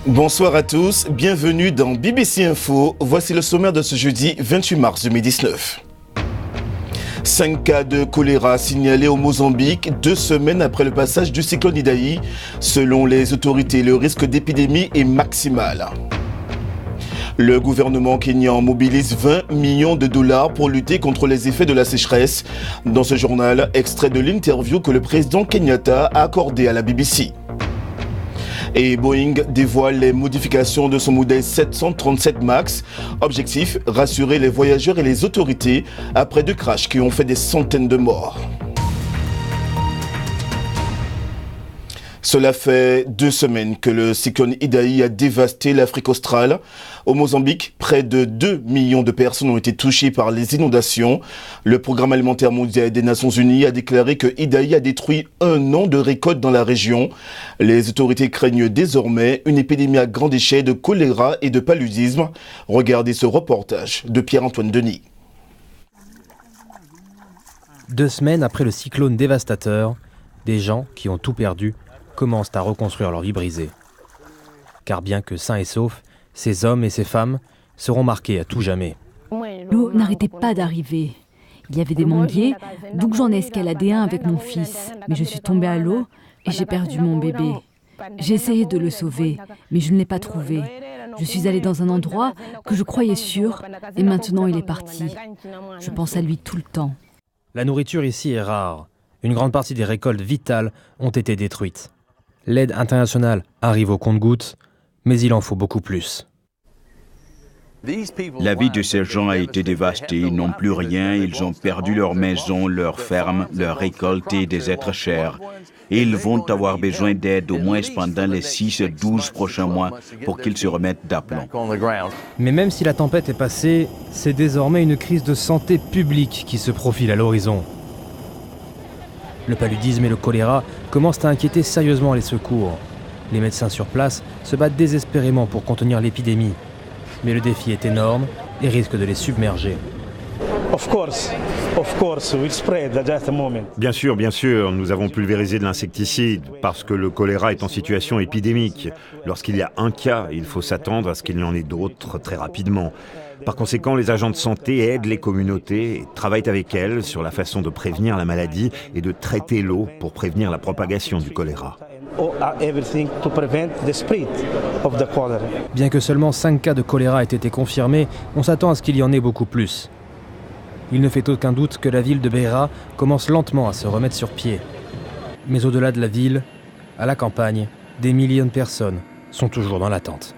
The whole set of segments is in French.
Bonsoir à tous, bienvenue dans BBC Info. Voici le sommaire de ce jeudi 28 mars 2019. 5 cas de choléra signalés au Mozambique 2 semaines après le passage du cyclone Idai. Selon les autorités, le risque d'épidémie est maximal. Le gouvernement kényan mobilise 20 millions de dollars pour lutter contre les effets de la sécheresse. Dans ce journal, extrait de l'interview que le président Kenyatta a accordée à la BBC. Et Boeing dévoile les modifications de son modèle 737 MAX. Objectif, rassurer les voyageurs et les autorités après 2 crashs qui ont fait des centaines de morts. Cela fait 2 semaines que le cyclone Idai a dévasté l'Afrique australe. Au Mozambique, près de 2 millions de personnes ont été touchées par les inondations. Le Programme alimentaire mondial des Nations Unies a déclaré que Idai a détruit 1 an de récolte dans la région. Les autorités craignent désormais une épidémie à grande échelle de choléra et de paludisme. Regardez ce reportage de Pierre-Antoine Denis. 2 semaines après le cyclone dévastateur, des gens qui ont tout perdu commencent à reconstruire leur vie brisée. Car bien que sains et saufs, ces hommes et ces femmes seront marqués à tout jamais. L'eau n'arrêtait pas d'arriver. Il y avait des manguiers, donc j'en ai escaladé un avec mon fils. Mais je suis tombée à l'eau et j'ai perdu mon bébé. J'ai essayé de le sauver, mais je ne l'ai pas trouvé. Je suis allée dans un endroit que je croyais sûr et maintenant il est parti. Je pense à lui tout le temps. La nourriture ici est rare. Une grande partie des récoltes vitales ont été détruites. L'aide internationale arrive au compte-gouttes, mais il en faut beaucoup plus. La vie de ces gens a été dévastée, ils n'ont plus rien, ils ont perdu leur maison, leur ferme, leur récolte et des êtres chers. Et ils vont avoir besoin d'aide au moins pendant les 6 à 12 prochains mois pour qu'ils se remettent d'aplomb. Mais même si la tempête est passée, c'est désormais une crise de santé publique qui se profile à l'horizon. Le paludisme et le choléra commencent à inquiéter sérieusement les secours. Les médecins sur place se battent désespérément pour contenir l'épidémie. Mais le défi est énorme et risque de les submerger. Bien sûr, nous avons pulvérisé de l'insecticide parce que le choléra est en situation épidémique. Lorsqu'il y a un cas, il faut s'attendre à ce qu'il y en ait d'autres très rapidement. Par conséquent, les agents de santé aident les communautés et travaillent avec elles sur la façon de prévenir la maladie et de traiter l'eau pour prévenir la propagation du choléra. Bien que seulement 5 cas de choléra aient été confirmés, on s'attend à ce qu'il y en ait beaucoup plus. Il ne fait aucun doute que la ville de Beira commence lentement à se remettre sur pied. Mais au-delà de la ville, à la campagne, des millions de personnes sont toujours dans l'attente.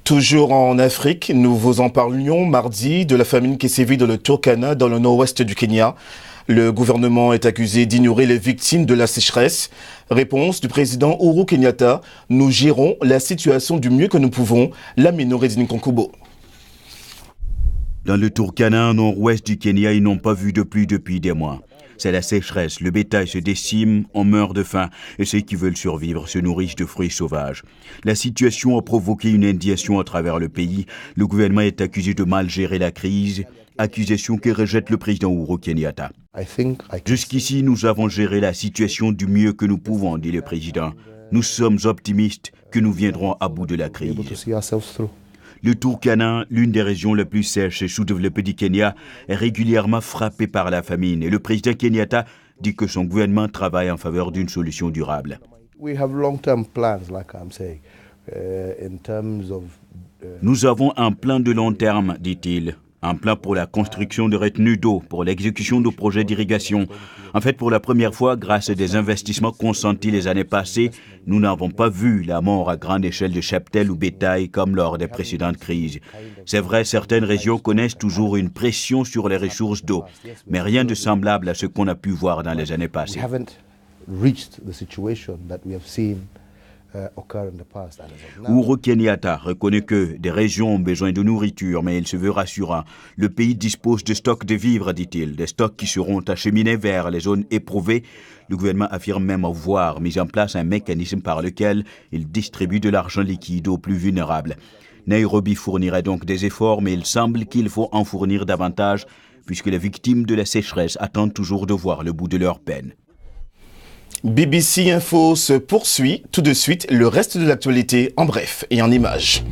Toujours en Afrique, nous vous en parlions mardi de la famine qui sévit dans le Turkana, dans le nord-ouest du Kenya. Le gouvernement est accusé d'ignorer les victimes de la sécheresse. Réponse du président Uhuru Kenyatta, nous gérons la situation du mieux que nous pouvons. Lamine Redine Konkubo. Dans le Turkana, nord-ouest du Kenya, ils n'ont pas vu de pluie depuis des mois. C'est la sécheresse, le bétail se décime, on meurt de faim et ceux qui veulent survivre se nourrissent de fruits sauvages. La situation a provoqué une indignation à travers le pays. Le gouvernement est accusé de mal gérer la crise, accusation que rejette le président Uhuru Kenyatta. Jusqu'ici, nous avons géré la situation du mieux que nous pouvons, dit le président. Nous sommes optimistes que nous viendrons à bout de la crise. Le Turkana, l'une des régions les plus sèches et sous-développées du Kenya, est régulièrement frappée par la famine et le président Kenyatta dit que son gouvernement travaille en faveur d'une solution durable. Nous avons un plan de long terme, dit-il. Un plan pour la construction de retenues d'eau, pour l'exécution de projets d'irrigation. En fait, pour la première fois, grâce à des investissements consentis les années passées, nous n'avons pas vu la mort à grande échelle de cheptel ou bétail comme lors des précédentes crises. C'est vrai, certaines régions connaissent toujours une pression sur les ressources d'eau, mais rien de semblable à ce qu'on a pu voir dans les années passées. Uhuru Kenyatta reconnaît que des régions ont besoin de nourriture, mais il se veut rassurant. Le pays dispose de stocks de vivres, dit-il, des stocks qui seront acheminés vers les zones éprouvées. Le gouvernement affirme même avoir mis en place un mécanisme par lequel il distribue de l'argent liquide aux plus vulnérables. Nairobi fournirait donc des efforts, mais il semble qu'il faut en fournir davantage, puisque les victimes de la sécheresse attendent toujours de voir le bout de leur peine. BBC Info se poursuit. Tout de suite, le reste de l'actualité en bref et en images.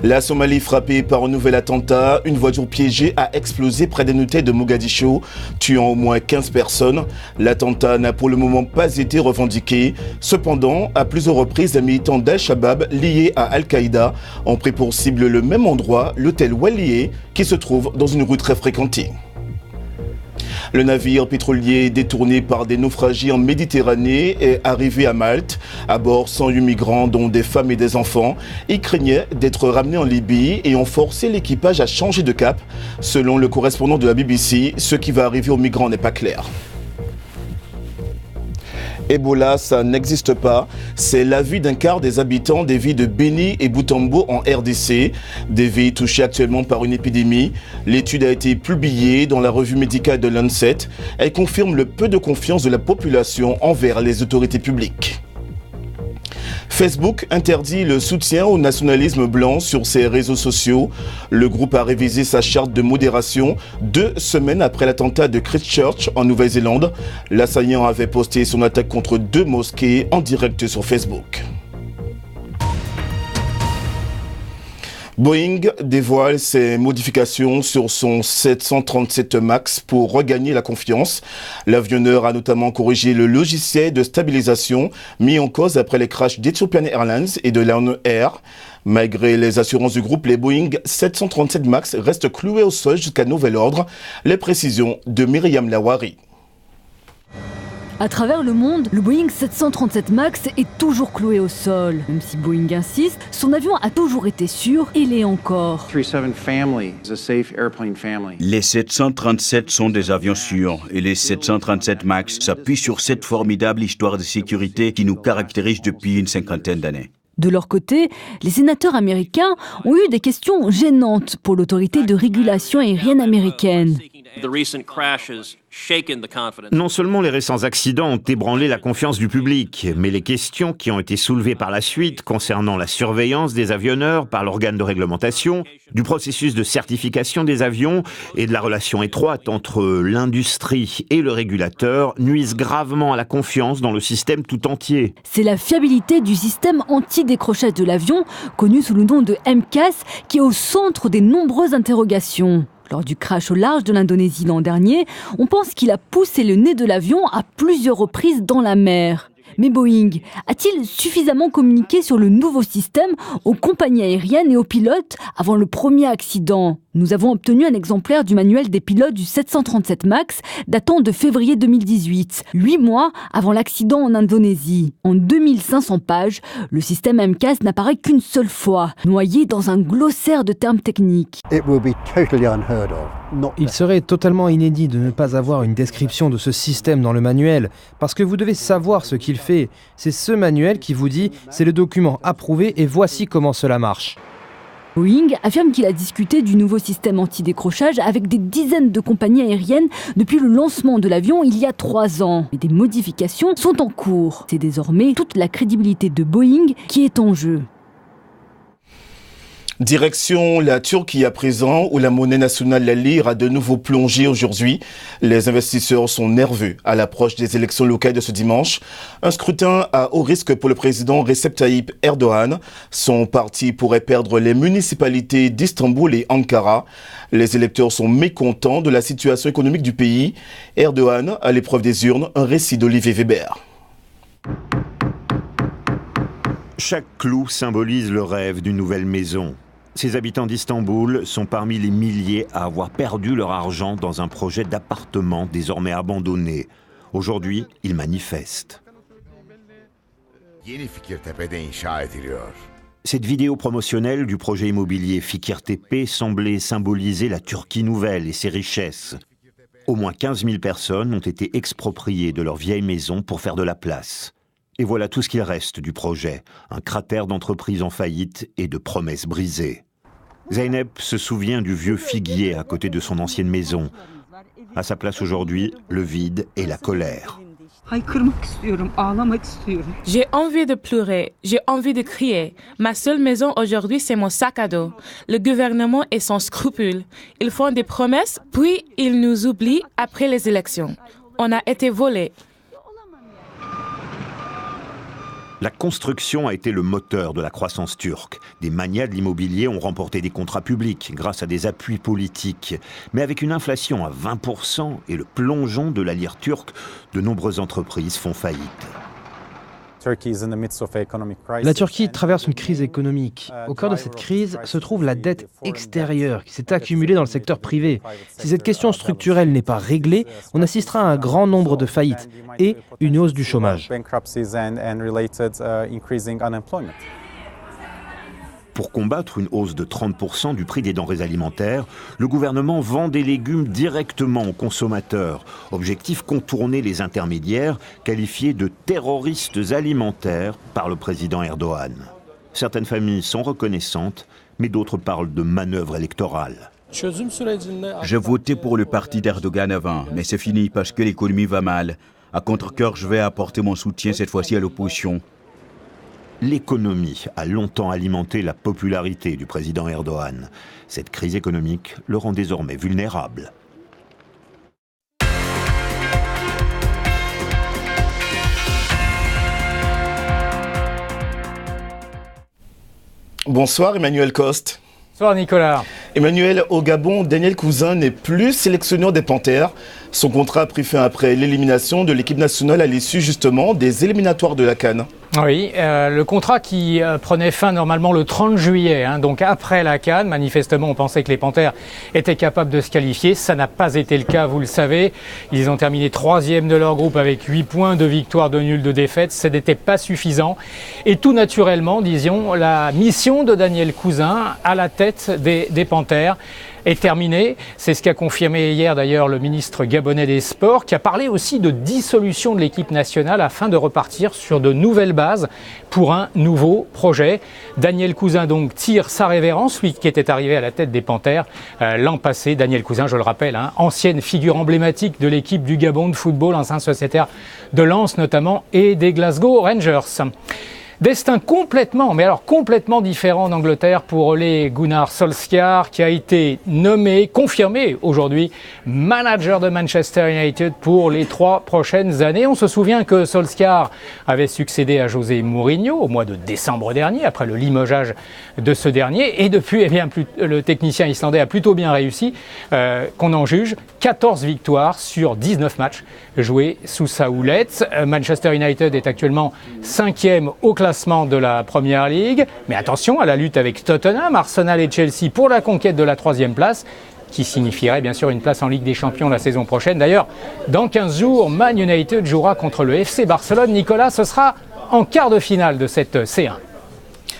La Somalie frappée par un nouvel attentat. Une voiture piégée a explosé près d'un hôtel de Mogadiscio, tuant au moins 15 personnes. L'attentat n'a pour le moment pas été revendiqué. Cependant, à plusieurs reprises, des militants d'Al-Shabaab liés à Al-Qaïda ont pris pour cible le même endroit, l'hôtel Walié, qui se trouve dans une rue très fréquentée. Le navire pétrolier détourné par des naufragés en Méditerranée est arrivé à Malte. À bord, 108 migrants, dont des femmes et des enfants. Ils craignaient d'être ramenés en Libye et ont forcé l'équipage à changer de cap. Selon le correspondant de la BBC, ce qui va arriver aux migrants n'est pas clair. Ebola, ça n'existe pas. C'est l'avis d'un quart des habitants des villes de Beni et Butembo en RDC, des villes touchées actuellement par une épidémie. L'étude a été publiée dans la revue médicale de Lancet. Elle confirme le peu de confiance de la population envers les autorités publiques. Facebook interdit le soutien au nationalisme blanc sur ses réseaux sociaux. Le groupe a révisé sa charte de modération 2 semaines après l'attentat de Christchurch en Nouvelle-Zélande. L'assaillant avait posté son attaque contre 2 mosquées en direct sur Facebook. Boeing dévoile ses modifications sur son 737 MAX pour regagner la confiance. L'avionneur a notamment corrigé le logiciel de stabilisation mis en cause après les crashs d'Ethiopian Airlines et de Lion Air. Malgré les assurances du groupe, les Boeing 737 MAX restent cloués au sol jusqu'à nouvel ordre. Les précisions de Myriam Lawari. À travers le monde, le Boeing 737 MAX est toujours cloué au sol. Même si Boeing insiste, son avion a toujours été sûr et l'est encore. Les 737 sont des avions sûrs et les 737 MAX s'appuient sur cette formidable histoire de sécurité qui nous caractérise depuis une 50aine d'années. De leur côté, les sénateurs américains ont eu des questions gênantes pour l'autorité de régulation aérienne américaine. Non seulement les récents accidents ont ébranlé la confiance du public, mais les questions qui ont été soulevées par la suite concernant la surveillance des avionneurs par l'organe de réglementation, du processus de certification des avions et de la relation étroite entre l'industrie et le régulateur nuisent gravement à la confiance dans le système tout entier. C'est la fiabilité du système anti-décrochage de l'avion, connu sous le nom de MCAS, qui est au centre des nombreuses interrogations. Lors du crash au large de l'Indonésie l'an dernier, on pense qu'il a poussé le nez de l'avion à plusieurs reprises dans la mer. Mais Boeing a-t-il suffisamment communiqué sur le nouveau système aux compagnies aériennes et aux pilotes avant le premier accident ? Nous avons obtenu un exemplaire du manuel des pilotes du 737 MAX datant de février 2018, 8 mois avant l'accident en Indonésie. En 2500 pages, le système MCAS n'apparaît qu'une seule fois, noyé dans un glossaire de termes techniques. Il serait totalement inédit de ne pas avoir une description de ce système dans le manuel, parce que vous devez savoir ce qu'il fait. C'est ce manuel qui vous dit « c'est le document approuvé et voici comment cela marche ». Boeing affirme qu'il a discuté du nouveau système anti-décrochage avec des dizaines de compagnies aériennes depuis le lancement de l'avion il y a 3 ans. Et des modifications sont en cours. C'est désormais toute la crédibilité de Boeing qui est en jeu. Direction la Turquie à présent, où la monnaie nationale, la lire, a de nouveau plongé aujourd'hui. Les investisseurs sont nerveux à l'approche des élections locales de ce dimanche. Un scrutin à haut risque pour le président Recep Tayyip Erdogan. Son parti pourrait perdre les municipalités d'Istanbul et Ankara. Les électeurs sont mécontents de la situation économique du pays. Erdogan, à l'épreuve des urnes, un récit d'Olivier Weber. Chaque clou symbolise le rêve d'une nouvelle maison. Ces habitants d'Istanbul sont parmi les milliers à avoir perdu leur argent dans un projet d'appartement désormais abandonné. Aujourd'hui, ils manifestent. Cette vidéo promotionnelle du projet immobilier Fikirtepe semblait symboliser la Turquie nouvelle et ses richesses. Au moins 15 000 personnes ont été expropriées de leur vieille maison pour faire de la place. Et voilà tout ce qu'il reste du projet, un cratère d'entreprises en faillite et de promesses brisées. Zeynep se souvient du vieux figuier à côté de son ancienne maison. À sa place aujourd'hui, le vide et la colère. J'ai envie de pleurer, j'ai envie de crier. Ma seule maison aujourd'hui, c'est mon sac à dos. Le gouvernement est sans scrupules. Ils font des promesses, puis ils nous oublient après les élections. On a été volés. La construction a été le moteur de la croissance turque. Des magnats de l'immobilier ont remporté des contrats publics grâce à des appuis politiques. Mais avec une inflation à 20% et le plongeon de la lire turque, de nombreuses entreprises font faillite. La Turquie traverse une crise économique. Au cœur de cette crise se trouve la dette extérieure qui s'est accumulée dans le secteur privé. Si cette question structurelle n'est pas réglée, on assistera à un grand nombre de faillites et une hausse du chômage. Pour combattre une hausse de 30% du prix des denrées alimentaires, le gouvernement vend des légumes directement aux consommateurs. Objectif, contourner les intermédiaires qualifiés de terroristes alimentaires par le président Erdogan. Certaines familles sont reconnaissantes, mais d'autres parlent de manœuvre électorale. J'ai voté pour le parti d'Erdogan avant, mais c'est fini parce que l'économie va mal. À contre-cœur, je vais apporter mon soutien cette fois-ci à l'opposition. L'économie a longtemps alimenté la popularité du président Erdogan. Cette crise économique le rend désormais vulnérable. Bonsoir Emmanuel Coste. Bonsoir Nicolas. Emmanuel, au Gabon, Daniel Cousin n'est plus sélectionneur des Panthères. Son contrat a pris fin après l'élimination de l'équipe nationale à l'issue justement des éliminatoires de la CAN. Oui, le contrat qui prenait fin normalement le 30 juillet, donc après la CAN. Manifestement, on pensait que les Panthères étaient capables de se qualifier. Ça n'a pas été le cas, vous le savez. Ils ont terminé 3e de leur groupe avec 8 points, 2 victoires, 2 nuls, 2 défaites. Ce n'était pas suffisant. Et tout naturellement, disions, la mission de Daniel Cousin à la tête des Panthères est terminée. C'est ce qu'a confirmé hier d'ailleurs le ministre gabonais des Sports, qui a parlé aussi de dissolution de l'équipe nationale afin de repartir sur de nouvelles bases pour un nouveau projet. Daniel Cousin donc tire sa révérence, lui qui était arrivé à la tête des Panthères l'an passé. Daniel Cousin, je le rappelle, ancienne figure emblématique de l'équipe du Gabon de football, ancien sociétaire de Lens notamment et des Glasgow Rangers. Destin complètement différent en Angleterre pour Ole Gunnar Solskjaer, qui a été nommé, confirmé aujourd'hui, manager de Manchester United pour les 3 prochaines années. On se souvient que Solskjaer avait succédé à José Mourinho au mois de décembre dernier, après le limogeage de ce dernier. Et depuis, le technicien islandais a plutôt bien réussi, qu'on en juge. 14 victoires sur 19 matchs joués sous sa houlette. Manchester United est actuellement 5e au classement de la Premier League. Mais attention à la lutte avec Tottenham, Arsenal et Chelsea pour la conquête de la 3e place, qui signifierait bien sûr une place en Ligue des Champions la saison prochaine. D'ailleurs, dans 15 jours, Man United jouera contre le FC Barcelone. Nicolas, ce sera en quart de finale de cette C1.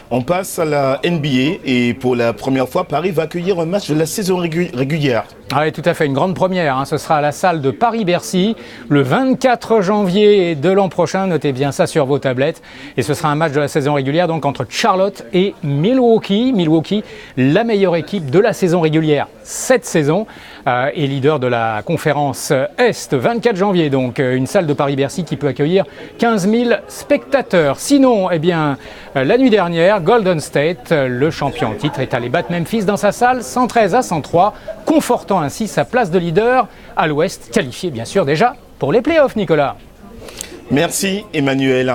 On passe à la NBA et pour la première fois, Paris va accueillir un match de la saison régulière. Ah oui, tout à fait, une grande première. Ce sera à la salle de Paris-Bercy le 24 janvier de l'an prochain. Notez bien ça sur vos tablettes. Et ce sera un match de la saison régulière donc entre Charlotte et Milwaukee. Milwaukee, la meilleure équipe de la saison régulière cette saison et leader de la conférence Est. 24 janvier donc, une salle de Paris-Bercy qui peut accueillir 15 000 spectateurs. Sinon, la nuit dernière, Golden State, le champion en titre, est allé battre Memphis dans sa salle 113-103, confortant ainsi sa place de leader à l'Ouest, qualifié bien sûr déjà pour les playoffs, Nicolas. Merci Emmanuel.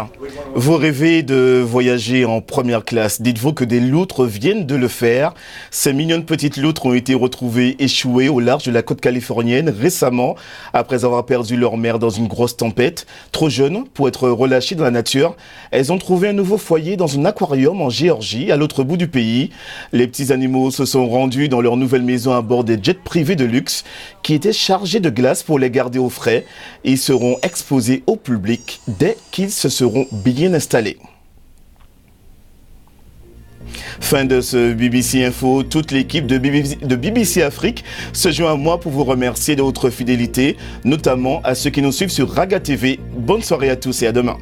Vous rêvez de voyager en première classe. Dites-vous que des loutres viennent de le faire. Ces mignonnes petites loutres ont été retrouvées échouées au large de la côte californienne récemment après avoir perdu leur mère dans une grosse tempête. Trop jeunes pour être relâchées dans la nature, elles ont trouvé un nouveau foyer dans un aquarium en Géorgie, à l'autre bout du pays. Les petits animaux se sont rendus dans leur nouvelle maison à bord des jets privés de luxe qui étaient chargés de glace pour les garder au frais. Ils seront exposés au public dès qu'ils se seront bien installés. Fin de ce BBC Info. Toute l'équipe de BBC Afrique se joint à moi pour vous remercier de votre fidélité, notamment à ceux qui nous suivent sur Raga TV. Bonne soirée à tous et à demain.